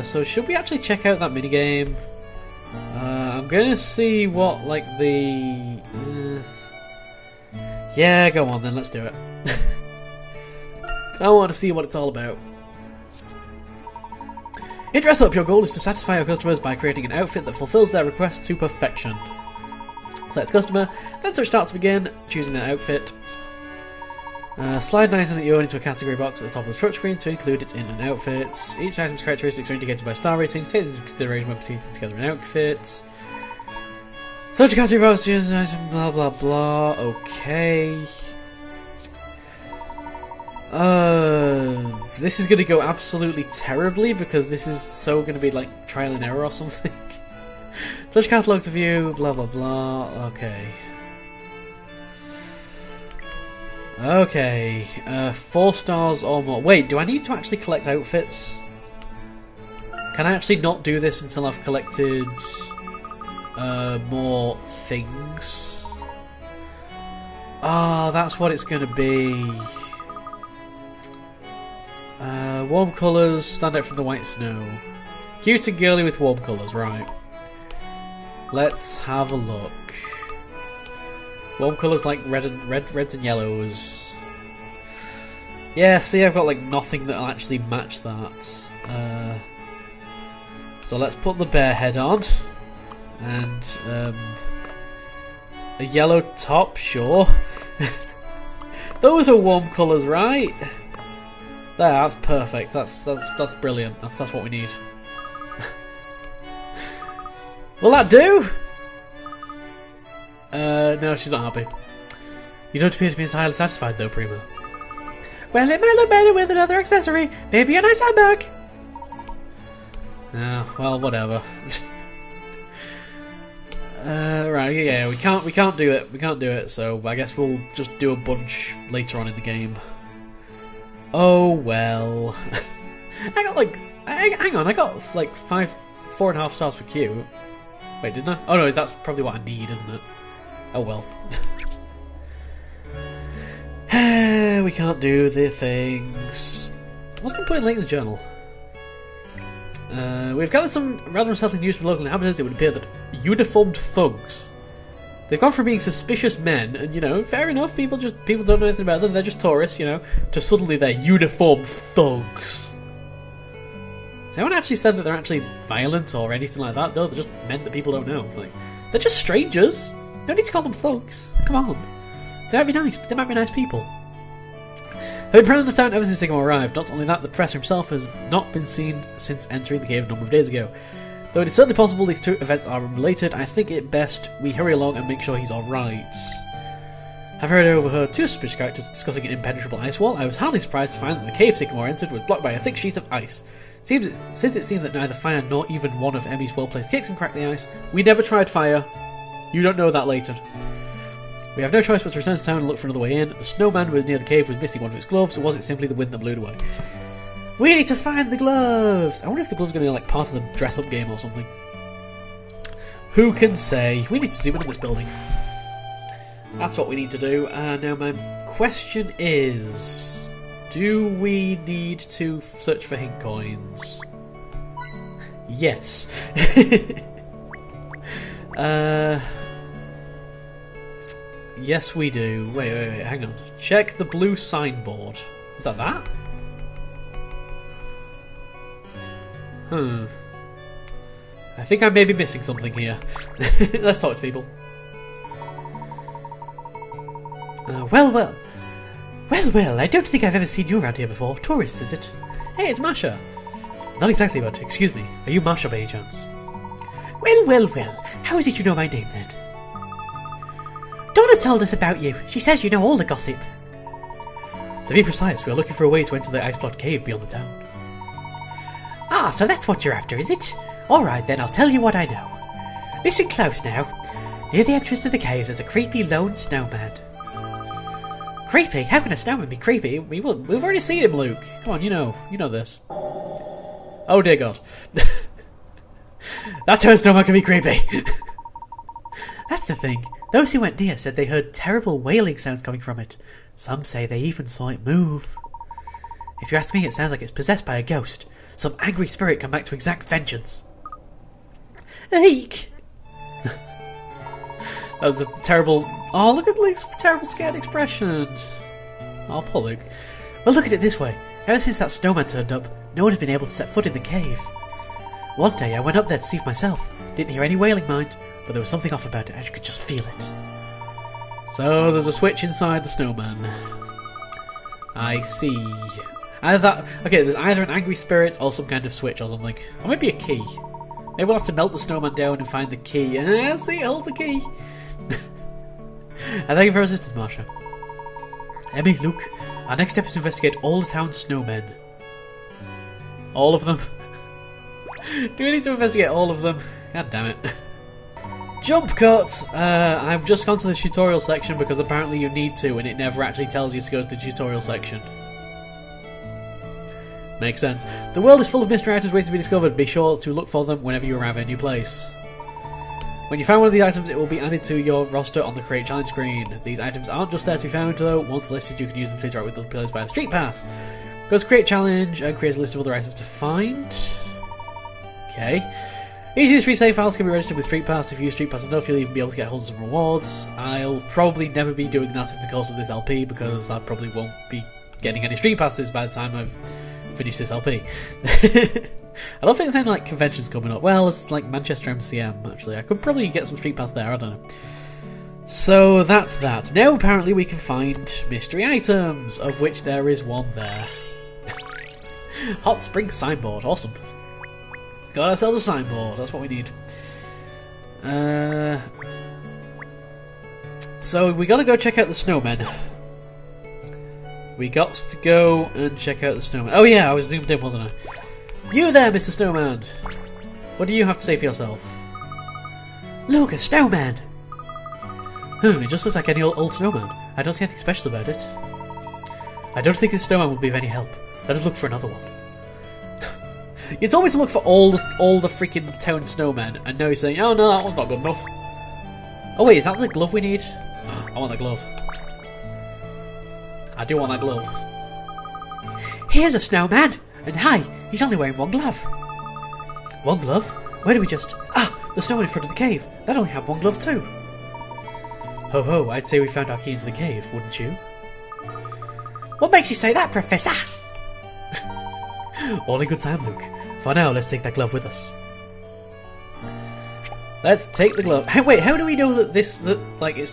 So should we actually check out that minigame? I'm gonna see what, like, the... Yeah, go on then, let's do it. I want to see what it's all about. In Dress Up, your goal is to satisfy your customers by creating an outfit that fulfills their request to perfection. Select customer, then search start to begin, choosing their outfit. Slide an item that you own into a category box at the top of the touchscreen to include it in an outfit. Each item's characteristics are indicated by star ratings. Take into consideration when putting together an outfit. Search a category box, choose an item, blah blah blah. Okay. This is going to go absolutely terribly because this is so going to be like trial and error or something. Touch catalogue to view, blah blah blah. Okay. Okay, 4 stars or more. Wait, do I need to actually collect outfits? Can I actually not do this until I've collected more things? Oh, that's what it's going to be. Warm colours stand out from the white snow. Cute and girly with warm colours, right. Let's have a look. Warm colours like reds and yellows. Yeah, see, I've got like nothing that'll actually match that. So let's put the bear head on. And a yellow top, sure. Those are warm colours, right? There, that's perfect. That's brilliant. That's what we need. Will that do? No, she's not happy. You don't appear to be entirely satisfied though, Prima. Well, it might look better with another accessory. Maybe a nice handbag. Well, whatever. Right, yeah, we can't do it. We can't do it, so I guess we'll just do a bunch later on in the game. Oh well. I got like, hang on, I got like 4.5 stars for Q. Wait, didn't I? Oh no, that's probably what I need, isn't it? Oh well. We can't do the things. What's been put in Layton's journal? We've gathered some rather unsettling news from local inhabitants. It would appear that uniformed thugs. They've gone from being suspicious men, and you know, fair enough, people don't know anything about them, they're just tourists, you know, to suddenly they're uniformed thugs. Has anyone actually said that they're actually violent or anything like that? No, they're just men that people don't know. Like, they're just strangers. Don't need to call them thugs. Come on. They might be nice, but they might be nice people. I've been prowling the town ever since Sigmar arrived. Not only that, the professor himself has not been seen since entering the cave a number of days ago. Though it is certainly possible these two events are unrelated, I think it best we hurry along and make sure he's alright. I've overheard 2 suspicious characters discussing an impenetrable ice wall. I was hardly surprised to find that the cave Sigmar entered was blocked by a thick sheet of ice. Since it seemed that neither fire nor even one of Emmy's well-placed kicks can crack the ice, we never tried fire. You don't know that, Layton. We have no choice but to return to town and look for another way in. The snowman near the cave was missing one of its gloves, or was it simply the wind that blew it away? We need to find the gloves! I wonder if the gloves are going to be like part of the dress-up game or something. Who can say? We need to zoom in on this building. That's what we need to do. Now my question is... do we need to search for hint coins? Yes. Yes we do. Wait, hang on. Check the blue signboard. Is that that? I think I may be missing something here. Let's talk to people. Well, I don't think I've ever seen you around here before. Tourist, is it? Hey, it's Masha. Not exactly, but excuse me. Are you Masha by any chance? Well. How is it you know my name then? Donna told us about you. She says you know all the gossip. To be precise, we are looking for a way to enter the ice-blocked cave beyond the town. Ah, so that's what you're after, is it? Alright then, I'll tell you what I know. Listen close now. Near the entrance to the cave there's a creepy lone snowman. Creepy? How can a snowman be creepy? We've already seen him, Luke. Come on, you know this. Oh dear God. That's how a snowman can be creepy. That's the thing. Those who went near said they heard terrible wailing sounds coming from it. Some say they even saw it move. If you ask me, it sounds like it's possessed by a ghost. Some angry spirit come back to exact vengeance. Eek! That was a terrible... Oh, look at Luke's terrible scared expression. Oh, poor Luke. Well, look at it this way. Ever since that snowman turned up, no one has been able to set foot in the cave. One day I went up there to see for myself. Didn't hear any wailing, mind, but there was something off about it. I could just feel it. So there's a switch inside the snowman. I see. Either that... Okay, there's either an angry spirit or some kind of switch or something. Or maybe a key. Maybe we'll have to melt the snowman down and find the key. See, it holds the key. And thank you for your assistance, Marsha. Emmy, Luke, our next step is to investigate all the town's snowmen. All of them? Do we need to investigate all of them? God damn it. Jump cut! I've just gone to the tutorial section because apparently you need to, and it never actually tells you to go to the tutorial section. Makes sense. The world is full of mystery items waiting to be discovered. Be sure to look for them whenever you arrive at a new place. When you find one of these items, it will be added to your roster on the Create Challenge screen. These items aren't just there to be found, though. Once listed, you can use them to interact with other players via Street Pass. Go to Create Challenge and create a list of other items to find. Okay. Easiest free save files can be registered with Street Pass. If you use Street Pass enough, you'll even be able to get hold of some rewards. I'll probably never be doing that in the course of this LP because I probably won't be getting any Street Passes by the time I've finished this LP. I don't think there's any like conventions coming up. Well, it's like Manchester MCM actually. I could probably get some Street Pass there, I don't know. So that's that. Now apparently we can find mystery items, of which there is one there. Hot Spring signboard, awesome. Got ourselves a signboard, that's what we need. So we gotta go check out the snowmen. We got to go and check out the snowman. Oh yeah, I was zoomed in, wasn't I? You there, Mr. Snowman! What do you have to say for yourself? Look, a snowman! It just looks like any old snowman. I don't see anything special about it. I don't think this snowman will be of any help. Let us look for another one. You told me to look for all the freaking town snowmen, and now you're saying, oh no, that one's not good enough. Oh wait, is that the glove we need? I want that glove. I do want that glove. Here's a snowman! And hi, he's only wearing one glove. One glove? Where do we just... Ah, the snowman in front of the cave. That only had one glove too. Ho ho, I'd say we found our key into the cave, wouldn't you? What makes you say that, Professor? All in good time, Luke. For now, let's take that glove with us. Let's take the glove. Hey, wait, how do we know that it's the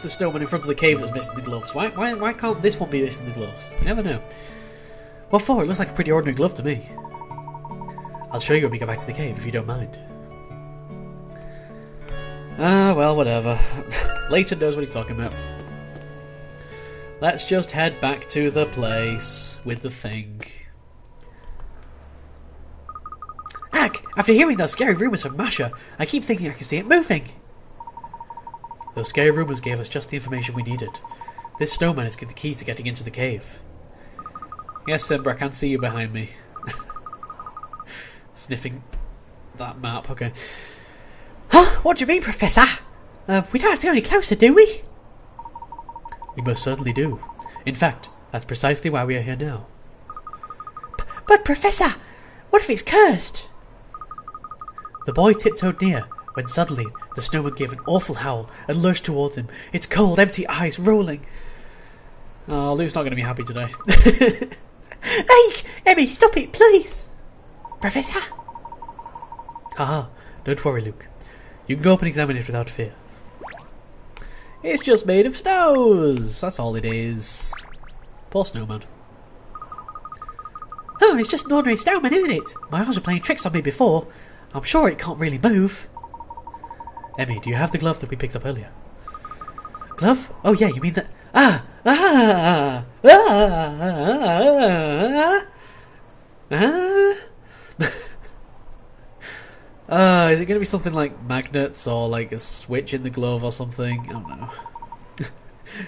snowman in front of the cave that's missing the gloves? Why can't this one be missing the gloves? You never know. What for? It looks like a pretty ordinary glove to me. I'll show you when we get back to the cave, if you don't mind. Well, whatever. Layton knows what he's talking about. Let's just head back to the place with the thing. Ag! After hearing those scary rumours from Masha, I keep thinking I can see it moving. Those scary rumours gave us just the information we needed. This snowman is the key to getting into the cave. Yes, Simba, I can see you behind me. Sniffing that map, okay. Huh? What do you mean, Professor? We don't have to go any closer, do we? We most certainly do. In fact, that's precisely why we are here now. But Professor, what if it's cursed? The boy tiptoed near, when suddenly the snowman gave an awful howl and lurched towards him, its cold, empty eyes rolling. Oh, Luke's not going to be happy today. Hey, Emmy, stop it, please! Professor? Haha, don't worry, Luke. You can go up and examine it without fear. It's just made of snows! That's all it is. Poor snowman. Oh, it's just an ordinary snowman, isn't it? My eyes were playing tricks on me before. I'm sure it can't really move. Emmy, do you have the glove that we picked up earlier? Glove? Oh yeah, you mean that... Is it going to be something like magnets or like a switch in the glove or something? I don't know.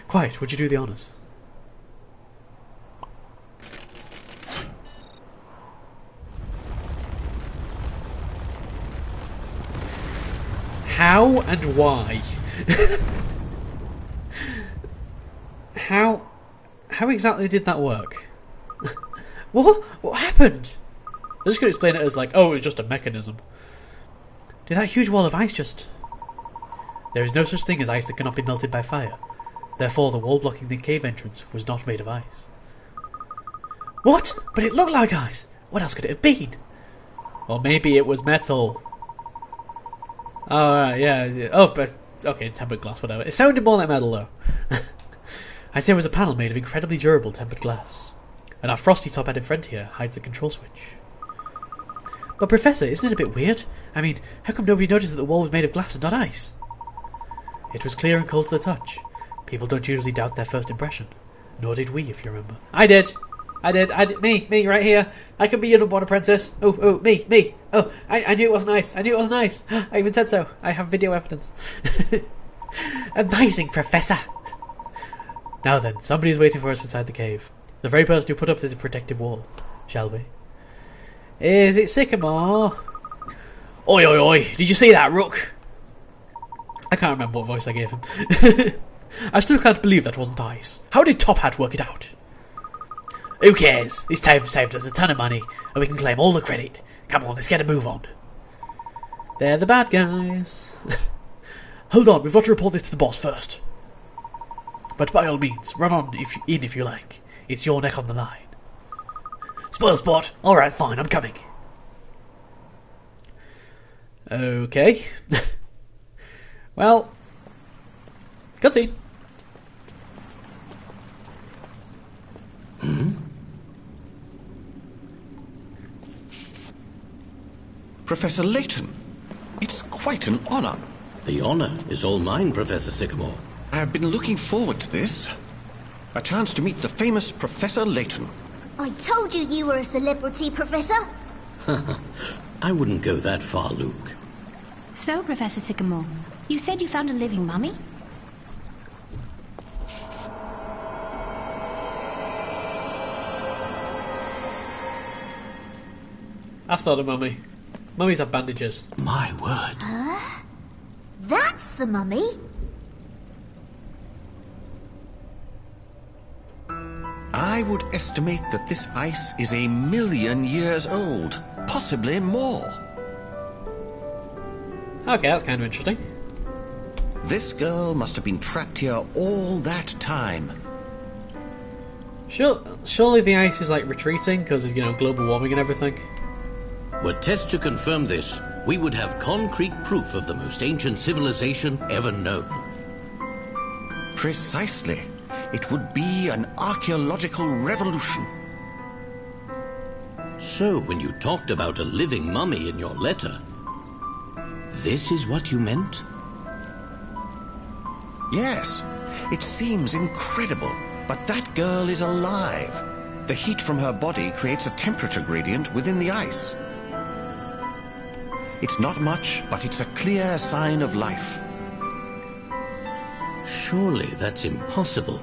Quiet, would you do the honours? How and why? How exactly did that work? What happened? They're just going to explain it as like, oh, it was just a mechanism. Did that huge wall of ice just... There is no such thing as ice that cannot be melted by fire. Therefore, the wall blocking the cave entrance was not made of ice. What? But it looked like ice! What else could it have been? Or maybe it was metal. Oh, right, yeah. Oh, but... Okay, tempered glass, whatever. It sounded more like metal, though. I'd say it was a panel made of incredibly durable tempered glass. And our frosty top-headed friend here hides the control switch. But Professor, isn't it a bit weird? I mean, how come nobody noticed that the wall was made of glass and not ice? It was clear and cold to the touch. People don't usually doubt their first impression. Nor did we, if you remember. I did. Me, right here. I could be your number one apprentice. Oh, me. Oh, I knew it wasn't ice. I even said so. I have video evidence. Amazing, Professor. Now then, somebody's waiting for us inside the cave. The very person who put up this protective wall. Shall we? Is it Sycamore? Oi, did you see that, Rook? I can't remember what voice I gave him. I still can't believe that wasn't ice. How did Top Hat work it out? Who cares? This time saved us a ton of money, and we can claim all the credit. Come on, let's get a move on. They're the bad guys. Hold on, we've got to report this to the boss first. But by all means, run on if you like. It's your neck on the line. Spoil sport. Alright, fine, I'm coming. Okay. Well, cutscene. Professor Layton, it's quite an honor. The honor is all mine, Professor Sycamore. I have been looking forward to this. A chance to meet the famous Professor Layton. I told you were a celebrity, Professor. I wouldn't go that far, Luke. So, Professor Sycamore, you said you found a living mummy? That's not a mummy. Mummies have bandages. My word. Huh? That's the mummy? I would estimate that this ice is 1,000,000 years old, possibly more. Okay, that's kind of interesting. This girl must have been trapped here all that time. Surely the ice is like retreating because of, global warming and everything. Were tests to confirm this, we would have concrete proof of the most ancient civilization ever known. Precisely. It would be an archaeological revolution. So, when you talked about a living mummy in your letter, this is what you meant? Yes. It seems incredible, but that girl is alive. The heat from her body creates a temperature gradient within the ice. It's not much, but it's a clear sign of life. Surely that's impossible.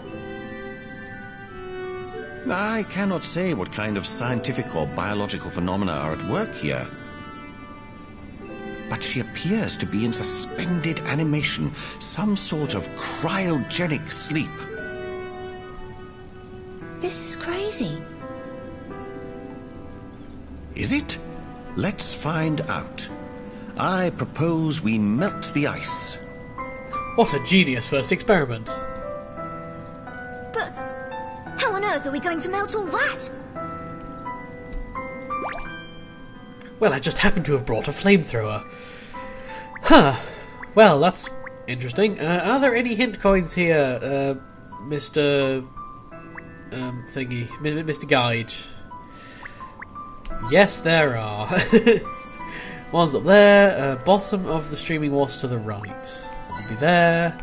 I cannot say what kind of scientific or biological phenomena are at work here. But she appears to be in suspended animation, some sort of cryogenic sleep. This is crazy. Is it? Let's find out. I propose we melt the ice. What a genius first experiment. But how on earth are we going to melt all that? Well, I just happen to have brought a flamethrower. Huh. Well, that's interesting. Are there any hint coins here, Mr... thingy? Mr. Guide? Yes, there are. One's up there. Bottom of the streaming water to the right. That'll be there.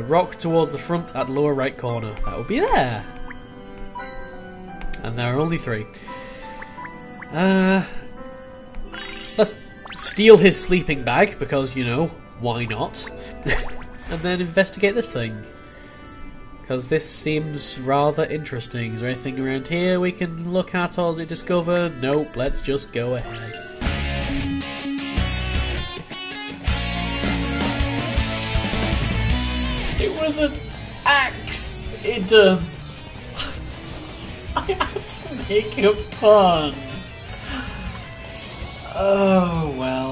Rock towards the front at lower right corner. That will be there. And there are only 3. Let's steal his sleeping bag, because, why not? And then investigate this thing. Because this seems rather interesting. Is there anything around here we can look at or discover? Nope, let's just go ahead. It was an accident. I had to make a pun. Oh, well.